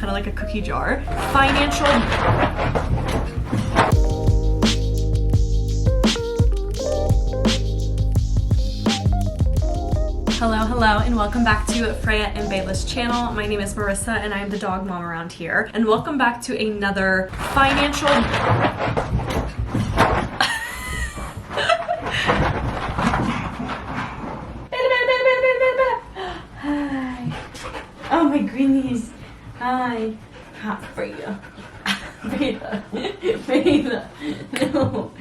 kind of like a cookie jar. Financial... Hello, and welcome back to Freya and Beyla's channel. My name is Marissa, and I'm the dog mom around here. And welcome back to another financial... Hi. Oh my goodness. Hi. Hi, Freya. Beyla. Beyla. No.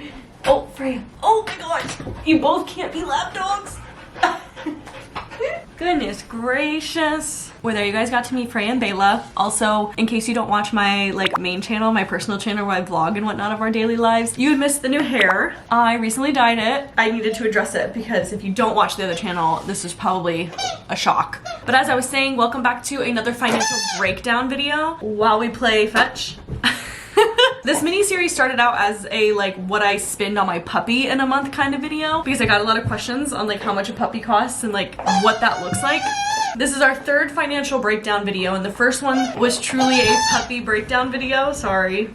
Oh, Freya. Oh my gosh. You both can't be lap dogs. Goodness gracious. Well, there you guys got to meet Freya and Beyla. Also, in case you don't watch my main channel, my personal channel where I vlog and whatnot of our daily lives, you would miss the new hair. I recently dyed it. I needed to address it because if you don't watch the other channel, this is probably a shock. But as I was saying, welcome back to another financial breakdown video while we play fetch. This mini series started out as a what I spend on my puppy in a month kind of video because I got a lot of questions on how much a puppy costs and what that looks like. This is our third financial breakdown video, and the first one was truly a puppy breakdown video, sorry,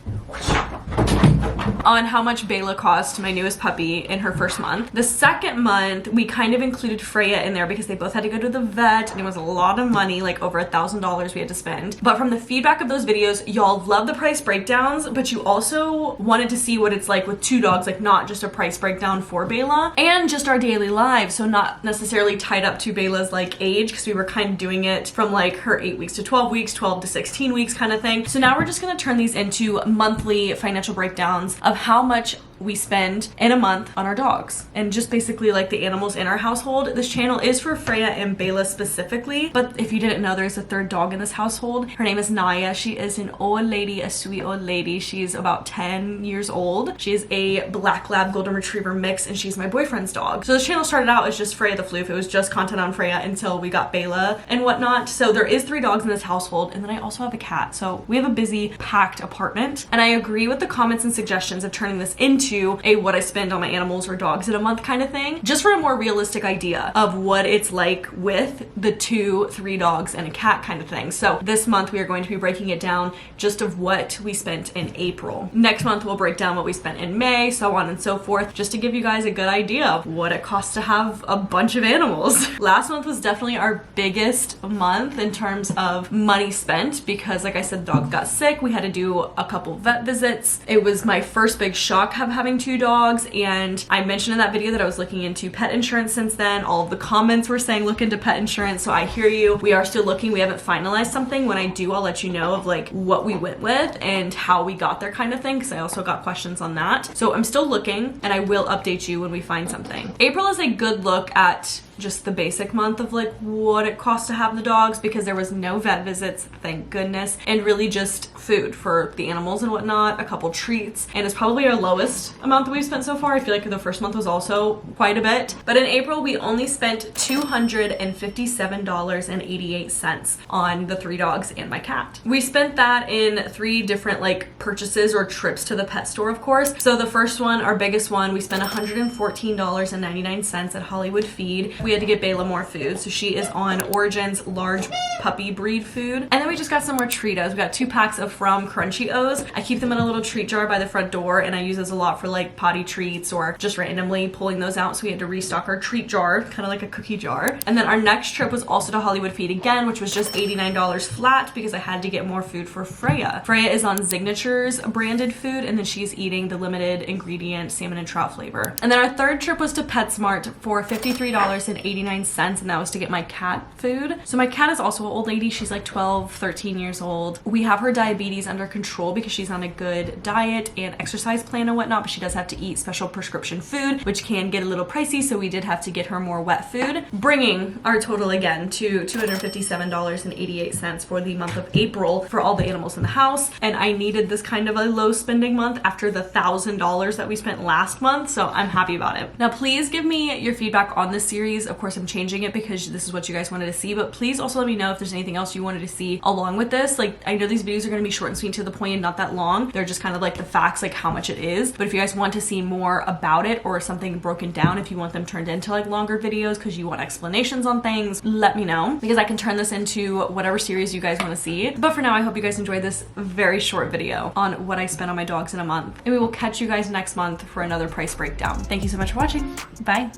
on how much Beyla cost, my newest puppy, in her first month. The second month, we kind of included Freya in there because they both had to go to the vet and it was a lot of money, over $1,000 we had to spend. But from the feedback of those videos, y'all love the price breakdowns, but you also wanted to see what it's like with two dogs, not just a price breakdown for Beyla and just our daily lives. So not necessarily tied up to Beyla's age, because we were kind of doing it from her 8 weeks to 12 weeks, 12 to 16 weeks kind of thing. So now we're just gonna turn these into monthly financial breakdowns of how much we spend in a month on our dogs and just basically the animals in our household. This channel is for Freya and Beyla specifically, but if you didn't know, there's a third dog in this household. Her name is Naya. She is an old lady, a sweet old lady. She's about 10 years old. She is a black lab golden retriever mix, and she's my boyfriend's dog. So this channel started out as just Freya the Floof. It was just content on Freya until we got Beyla and whatnot. So there is 3 dogs in this household, and then I also have a cat. So we have a busy, packed apartment, and I agree with the comments and suggestions of turning this into a what I spend on my animals or dogs in a month kind of thing, just for a more realistic idea of what it's like with the 2-3 dogs and a cat kind of thing. So this month we are going to be breaking it down just of what we spent in April. Next month we'll break down what we spent in May, so on and so forth, just to give you guys a good idea of what it costs to have a bunch of animals. Last month was definitely our biggest month in terms of money spent because like I said, the dog got sick. We had to do a couple vet visits. It was my first big shock of having 2 dogs, and I mentioned in that video that I was looking into pet insurance since then. All of the comments were saying look into pet insurance, so I hear you. We are still looking. We haven't finalized something. When I do, I'll let you know of what we went with and how we got there kind of thing, because I also got questions on that. So I'm still looking, and I will update you when we find something. April is a good look at just the basic month of what it costs to have the dogs, because there was no vet visits, thank goodness, and really just food for the animals and whatnot, a couple treats, and it's probably our lowest amount that we've spent so far. I feel like the first month was also quite a bit, but in April we only spent $257.88 on the 3 dogs and my cat. We spent that in 3 different purchases or trips to the pet store, of course. So the first one, our biggest one, we spent $114.99 at Hollywood Feed. We had to get Beyla more food, so she is on Origin's large puppy breed food. And then we just got some more Treatos. We got 2 packs of From Crunchy O's. I keep them in a little treat jar by the front door, and I use those a lot for potty treats or just randomly pulling those out, so we had to restock our treat jar, kind of like a cookie jar. And then our next trip was also to Hollywood Feed again, which was just $89 flat because I had to get more food for Freya. Freya is on Signature's branded food, and then she's eating the limited ingredient salmon and trout flavor. And then our third trip was to PetSmart for $53.89, and that was to get my cat food. So my cat is also an old lady. She's 12, 13 years old. We have her diabetes under control because she's on a good diet and exercise plan and whatnot, but she does have to eat special prescription food, which can get a little pricey, so we did have to get her more wet food, bringing our total again to $257.88 for the month of April for all the animals in the house. And I needed this kind of a low spending month after the $1,000 that we spent last month, so I'm happy about it. Now please give me your feedback on this series. Of course I'm changing it because this is what you guys wanted to see, but please also let me know if there's anything else you wanted to see along with this. I know these videos are going to be short and sweet to the point and not that long. They're just kind of the facts, how much it is. But if you guys want to see more about it or something broken down, if you want them turned into like longer videos because you want explanations on things, let me know because I can turn this into whatever series you guys want to see. But for now, I hope you guys enjoyed this very short video on what I spent on my dogs in a month, and we will catch you guys next month for another price breakdown. Thank you so much for watching. Bye.